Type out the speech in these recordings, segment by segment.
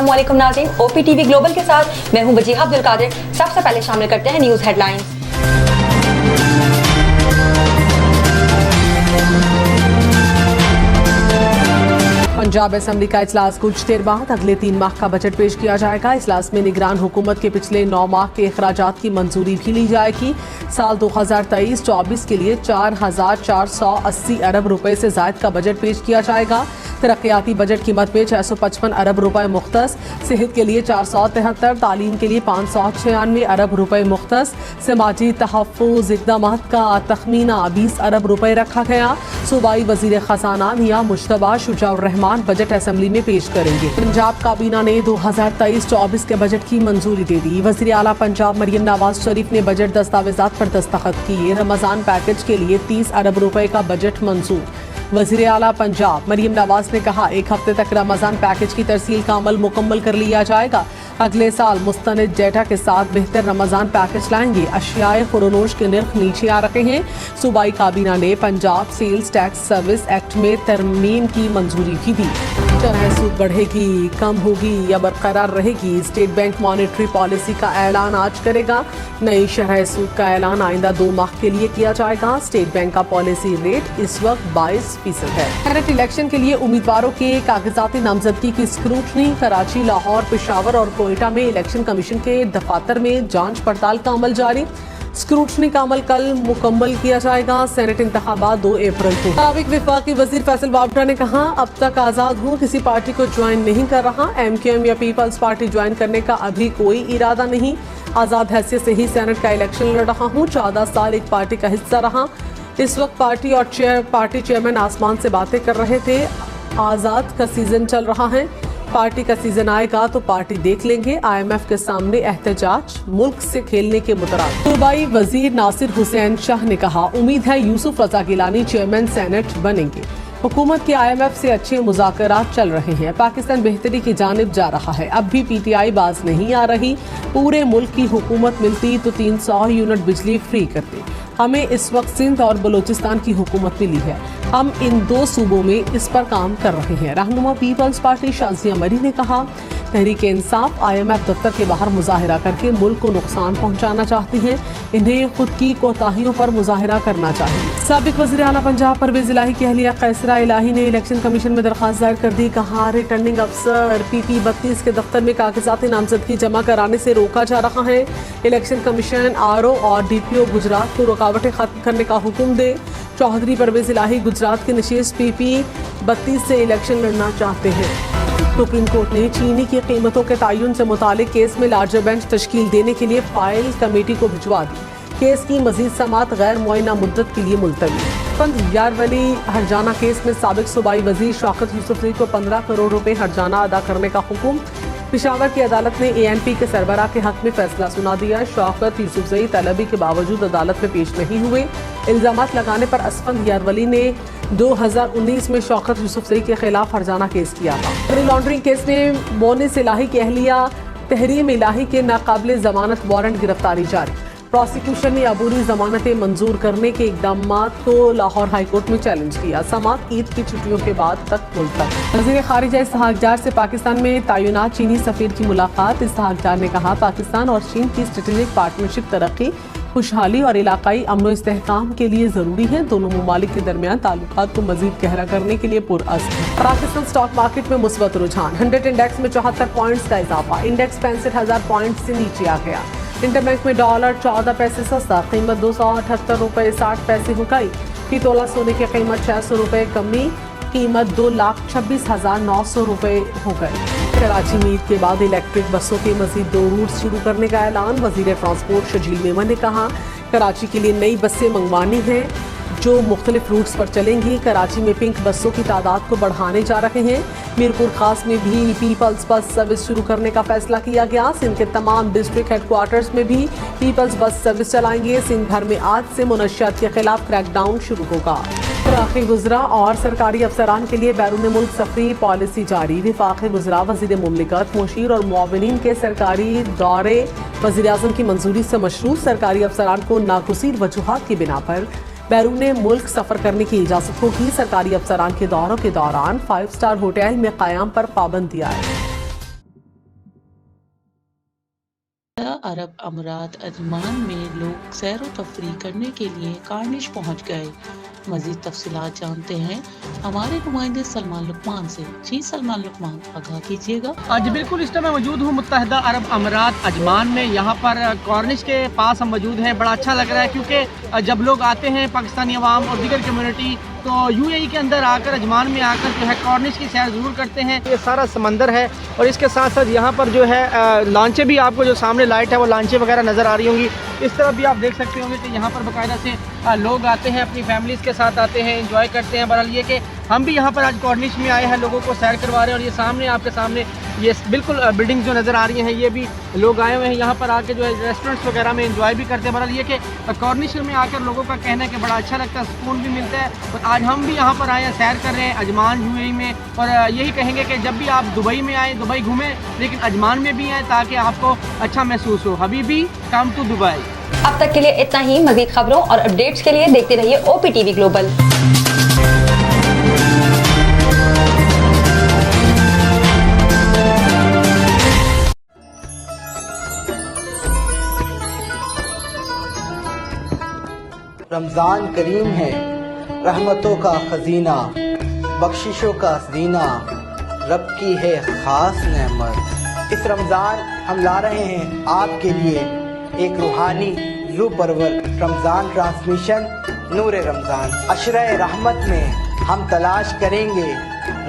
अस्सलामुअलैकुम नाज़रीन, OPTV global के साथ मैं हूं वजीहा अब्दुल कादिर। सबसे पहले शामिल करते हैं न्यूज़ हेडलाइंस। पंजाब असेंबली का इजलास कुछ देर बाद अगले 3 माह का बजट पेश किया जाएगा। इजलास में निगरान हुकूमत के पिछले 9 माह के अखराजात की मंजूरी भी ली जाएगी। साल 2023-24 के लिए 4,480 अरब रुपए से जायद का बजट पेश किया जाएगा। तरक्याती बजट कीमत में 655 अरब रुपए मुख्तस, सेहत के लिए 473, तालीम के लिए 596 अरब रुपए मुख्तस, समाजी तहफ़्फ़ुज़ इक़दामात का तखमीना 20 अरब रुपए रखा गया। सूबाई वज़ीर ख़ज़ाना मियां मुश्तबा शुजाउर रहमान बजट असेंबली में पेश करेंगे। पंजाब काबीना ने 2023-24 के बजट की मंजूरी दे दी। वज़ीर आला पंजाब मरियम नवाज शरीफ ने बजट दस्तावेज़ात पर दस्तखत किए। रमज़ान पैकेज के लिए 30 अरब रुपए का बजट मंजूर। वज़ीर आला पंजाब मरियम नवाज ने कहा, 1 हफ्ते तक रमज़ान पैकेज की तरसील का अमल मुकम्मल कर लिया जाएगा। अगले साल मुस्तनद डेटा के साथ बेहतर रमज़ान पैकेज लाएंगे। अशियाए खुरोनोश के निर्ख नीचे आ रहे हैं। सूबाई काबीना ने Punjab sales tax service act में तरमीम की मंजूरी भी दी। शरह सूद बढ़ेगी, कम होगी या बरकरार रहेगी, स्टेट बैंक मॉनेटरी पॉलिसी का ऐलान आज करेगा। नई शरह सूद का ऐलान आइंदा 2 माह के लिए किया जाएगा। स्टेट बैंक का पॉलिसी रेट इस वक्त 22% है। सेनेट इलेक्शन के लिए उम्मीदवारों के कागजाती नामजदगी की स्क्रूटनी। कराची, लाहौर, पेशावर और कोयटा में इलेक्शन कमीशन के दफातर में जांच पड़ताल का अमल जारी। स्क्रूटनी का अमल कल मुकम्मल किया जाएगा। सेनेट इंतखाबात 2 अप्रैल को। साबिक वफाकी वजीर फैसल बावटा ने कहा, अब तक आज़ाद हूँ, किसी पार्टी को ज्वाइन नहीं कर रहा। MQM या पीपल्स पार्टी ज्वाइन करने का अभी कोई इरादा नहीं। आज़ाद हैसियत से ही सेनेट का इलेक्शन लड़ रहा हूँ। 14 साल एक पार्टी का हिस्सा रहा। इस वक्त पार्टी और पार्टी चेयरमैन आसमान से बातें कर रहे थे। आज़ाद का सीजन चल रहा है, पार्टी का सीजन आएगा तो पार्टी देख लेंगे। IMF के सामने एहतजाज, मुल्क से खेलने के मुतराद। सूबाई वजीर नासिर हुसैन शाह ने कहा, उम्मीद है यूसुफ रजा गिलानी चेयरमैन सेनेट बनेंगे। हुकूमत के IMF से अच्छे मुज़ाकरात चल रहे हैं। पाकिस्तान बेहतरी की जानिब जा रहा है। अब भी PTI बाज नहीं आ रही। पूरे मुल्क की हुकूमत मिलती तो 300 यूनिट बिजली फ्री करती। हमें इस वक्त सिंध और बलूचिस्तान की हुकूमत मिली है। हम इन 2 सूबों में इस पर काम कर रहे हैं। रहनुमा पीपल्स पार्टी शाजिया मरी ने कहा, तहरीक इंसाफ IMF दफ्तर के बाहर मुजाहिरा करके मुल्क को नुकसान पहुंचाना चाहती है। इन्हें खुद की कोताहियों पर मुजाहिरा करना चाहिए। साबिक वज़ीर आला पंजाब परवेज़ इलाही की अहलिया कैसरा इलाही ने इलेक्शन कमीशन में दरख्वास्त दायर कर दी। कहा, रिटर्निंग अफसर PP 32 के दफ्तर में कागजाती नामजदगी जमा कराने से रोका जा रहा है। इलेक्शन कमीशन RO और DPO गुजरात को रुकावटें खत्म करने का हुक्म दे। चौधरी परवेज़ इलाही गुजरात के नशीस PP 32 से इलेक्शन लड़ना चाहते हैं। सुप्रीम कोर्ट ने चीनी की कीमतों के तयन से मुतालिक केस में लार्जर बेंच तश्कील देने के लिए फाइल कमेटी को भिजवा दी। केस की मजीद समात गैर मुअय्यना मुद्दत के लिए मुलतवी। यारवली हरजाना केस में साबिक सूबाई वजीर शौकत यूसुफजई को 15 करोड़ रुपए हरजाना अदा करने का हुक्म। पेशावर की अदालत ने ANP के सरबराह के हक में फैसला सुना दिया। शौकत यूसुफजई तलबी के बावजूद अदालत में पेश नहीं हुए। इल्जामात लगाने पर असफंद यारवली ने 2019 में शौकत यूसुफजई के खिलाफ हरजाना केस किया था। मनी लॉन्ड्रिंग केस में मोनिस इलाही की अहलिया तहरीम इलाही के नाकाबिले जमानत वारंट गिरफ्तारी जारी। प्रोसिक्यूशन ने अबूरी जमानतें मंजूर करने के इकदामात को लाहौर हाईकोर्ट में चैलेंज किया। समात ईद की छुट्टियों के बाद तक मुलतवी। वज़ीर ख़ारिजा इसहाक़ जार से पाकिस्तान में तैनात चीनी सफ़ीर की मुलाकात। इसहाक़ जार ने कहा, पाकिस्तान और चीन की स्ट्रेटेजिक पार्टनरशिप तरक्की, खुशहाली और इलाकाई अमन इस्तेहकाम के लिए ज़रूरी है। दोनों ममालिक के दरमियान ताल्लुकात को मज़ीद गहरा करने के लिए पुरअज़्म है। पाकिस्तान स्टॉक मार्केट में मुस्बत रुझान। 100 इंडेक्स में 74 पॉइंट्स का इजाफा। इंडेक्स 65,000 पॉइंट से नीचे आ गया। इंटरबैंक में डॉलर 14 पैसे सस्ता, कीमत 278 रुपये 60 पैसे हो गई। फी तोला सोने की कीमत 600 रुपये कमी, कीमत 2,26,900 रुपये हो गई। कराची में ईद के बाद इलेक्ट्रिक बसों के मजीद 2 रूट शुरू करने का ऐलान। वजीर ट्रांसपोर्ट शजील मेमन ने कहा, कराची के लिए नई बसें मंगवानी हैं जो मुख्तलिफ रूट्स पर चलेंगी। कराची में पिंक बसों की तादाद को बढ़ाने जा रहे हैं। मीरपुर खास में भी पीपल्स बस सर्विस शुरू करने का फैसला किया गया। सिंध के तमाम डिस्ट्रिक्ट हेडक्वार्टर्स में भी पीपल्स बस सर्विस चलाएंगे। सिंध भर में आज से मुनशियात के खिलाफ क्रैकडाउन शुरू होगा। वफाकी वज़रा और सरकारी अफसरान के लिए बैरून मुल्क सफरी पॉलिसी जारी। वफाकी वज़रा, वज़ीर मुमलिकत, मुशीर और मुआविनीन के सरकारी दौरे वज़ीर आज़म की मंजूरी से मशरूत। सरकारी अफसरान को नागुज़ीर वजूहात की बिना पर बैरून मुल्क सफ़र करने की इजाज़त होगी। सरकारी अफसरान के दौरों के दौरान 5 स्टार होटल में क़याम पर पाबंदी आए। अरब अमीरात अजमान में लोग सैर व तफरीह करने के लिए कार्निश पहुंच गए। मज़ीद तफसीलात जानते हैं हमारे नुमाइंदे सलमान लुकमान से। जी सलमान लुकमान, आगाह कीजिएगा। आज बिल्कुल इस टाइम मैं मौजूद हूँ मुत्तहिदा अरब अमीरात अजमान में। यहाँ पर कॉर्निश के पास हम मौजूद हैं। बड़ा अच्छा लग रहा है क्योंकि जब लोग आते हैं पाकिस्तानी अवाम और दीगर कम्युनिटी तो यूएई के अंदर आकर अजमान में आकर जो है कॉर्निश की सैर ज़रूर करते हैं। ये सारा समंदर है और इसके साथ साथ यहाँ पर जो है लांचे भी, आपको जो सामने लाइट है वो लांचे वगैरह नज़र आ रही होंगी। इस तरफ भी आप देख सकते होंगे कि यहाँ पर बाकायदा से लोग आते हैं, अपनी फैमिलीज़ के साथ आते हैं, इंजॉय करते हैं। बहरहाल ये कि हम भी यहाँ पर आज कॉर्निश में आए हैं, लोगों को सैर करवा रहे हैं। और ये सामने आपके सामने ये बिल्कुल बिल्डिंग जो नज़र आ रही हैं, ये भी लोग आए हुए हैं यहाँ पर आके जो है रेस्टोरेंट्स वगैरह में एंजॉय भी करते हैं। बहरहाल ये कि कॉर्निश में आकर लोगों का कहना है कि बड़ा अच्छा लगता है, सुकून भी मिलता है। और आज हम भी यहाँ पर आए हैं, सैर कर रहे हैं अजमान यूएई में। और यही कहेंगे कि जब भी आप दुबई में आए, दुबई घूमें, लेकिन अजमान में भी आए ताकि आपको अच्छा महसूस हो। हबीबी कम टू दुबई। अब तक के लिए इतना ही। मज़ीद खबरों और अपडेट्स के लिए देखते रहिए OPTV ग्लोबल। रमज़ान करीम है, रहमतों का खजीना, बख्शिशों का जीना, रब की है खास नेमत। इस रमज़ान हम ला रहे हैं आपके लिए एक रूहानी रूह परवर रमज़ान ट्रांसमिशन नूरे रमज़ान। अशरे रहमत में हम तलाश करेंगे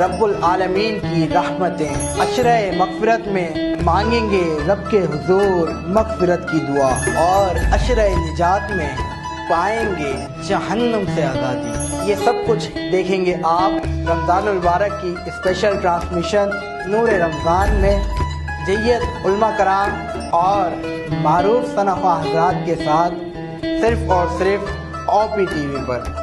रब्बुल आलमीन की रहमतें। अशरे मग़फ़िरत में मांगेंगे रब के हुजूर मग़फ़िरत की दुआ। और अशरे निजात में पाएंगे जहन्नम से आज़ादी। ये सब कुछ देखेंगे आप रमज़ानुल मुबारक की स्पेशल ट्रांसमिशन नूरे रमज़ान में जय्यद उलमा कराम और मारूफ सनाख़ा हज़रात के साथ, सिर्फ़ और सिर्फ OPTV पर।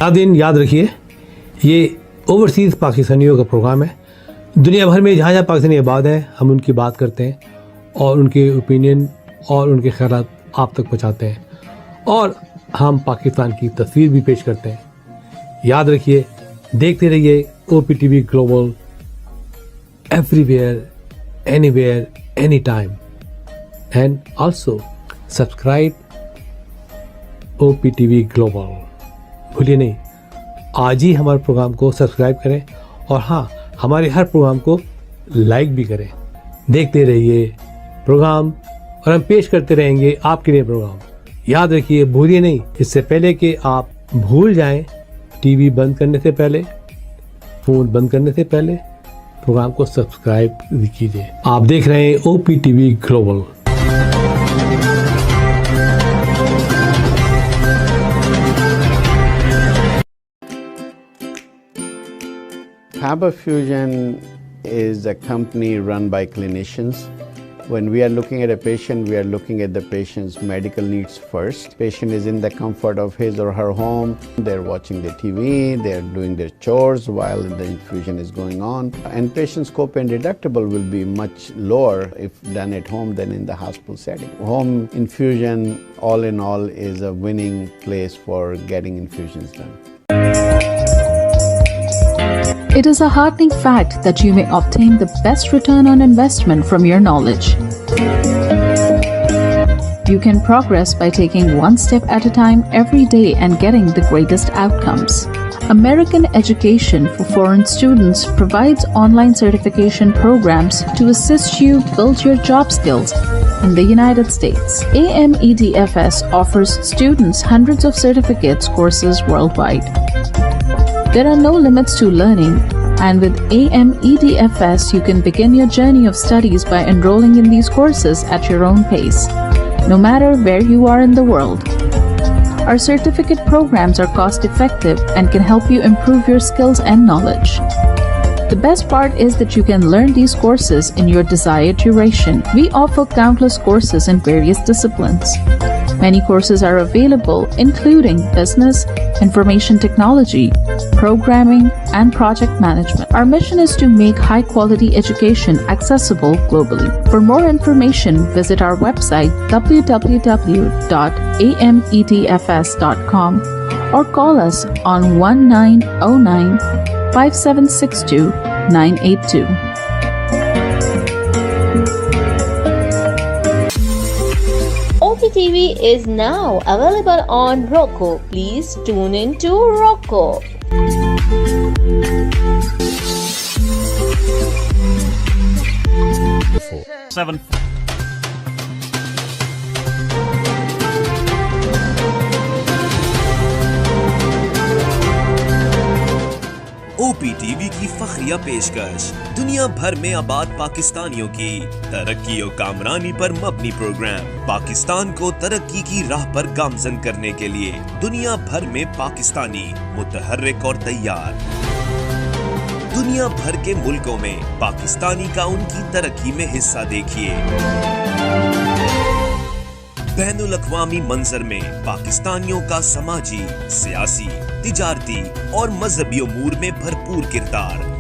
दिन याद रखिए, ये ओवरसीज़ पाकिस्तानियों का प्रोग्राम है। दुनिया भर में जहाँ जहाँ पाकिस्तानी आबाद हैं, हम उनकी बात करते हैं और उनके ओपिनियन और उनके ख्यालात आप तक पहुँचाते हैं और हम पाकिस्तान की तस्वीर भी पेश करते हैं। याद रखिए, देखते रहिए OPTV global, everywhere, anywhere, any time. And also subscribe OPTV global. भूलिए नहीं, आज ही हमारे प्रोग्राम को सब्सक्राइब करें और हाँ, हमारे हर प्रोग्राम को लाइक भी करें। देखते रहिए प्रोग्राम और हम पेश करते रहेंगे आपके लिए प्रोग्राम। याद रखिए, भूलिए नहीं, इससे पहले कि आप भूल जाएं, टीवी बंद करने से पहले, फ़ोन बंद करने से पहले प्रोग्राम को सब्सक्राइब कीजिए। आप देख रहे हैं OPTV global. Faber Fusion is a company run by clinicians. When we are looking at a patient, we are looking at the patient's medical needs first. Patient is in the comfort of his or her home. They're watching the TV, they're doing their chores while the infusion is going on. And patient's copay and deductible will be much lower if done at home than in the hospital setting. Home infusion, all in all, is a winning place for getting infusions done. It is a heartening fact that you may obtain the best return on investment from your knowledge. You can progress by taking one step at a time every day and getting the greatest outcomes. American Education for Foreign Students provides online certification programs to assist you build your job skills in the United States. AMEDFS offers students hundreds of certificates courses worldwide. There are no limits to learning, and with AMEDFS you can begin your journey of studies by enrolling in these courses at your own pace, no matter where you are in the world. Our certificate programs are cost-effective and can help you improve your skills and knowledge. The best part is that you can learn these courses in your desired duration. We offer countless courses in various disciplines. Many courses are available, including business, information technology, programming, and project management. Our mission is to make high quality education accessible globally. For more information, visit our website www.ametfs.com or call us on 1909 5762 982. OPTV is now available on Roku. Please tune in to Roku. OPTV की फखरिया पेशकश दुनिया भर में आबाद पाकिस्तानियों की तरक्की और कामरानी पर मबनी प्रोग्राम पाकिस्तान को तरक्की की राह पर गामजन करने के लिए दुनिया भर में पाकिस्तानी मुतहर्रिक और तैयार। दुनिया भर के मुल्कों में पाकिस्तानी का उनकी तरक्की में हिस्सा देखिए। बैनुल अक़वामी मंजर में पाकिस्तानियों का समाजी, सियासी, तिजारती और मजहबी उमूर में भरपूर किरदार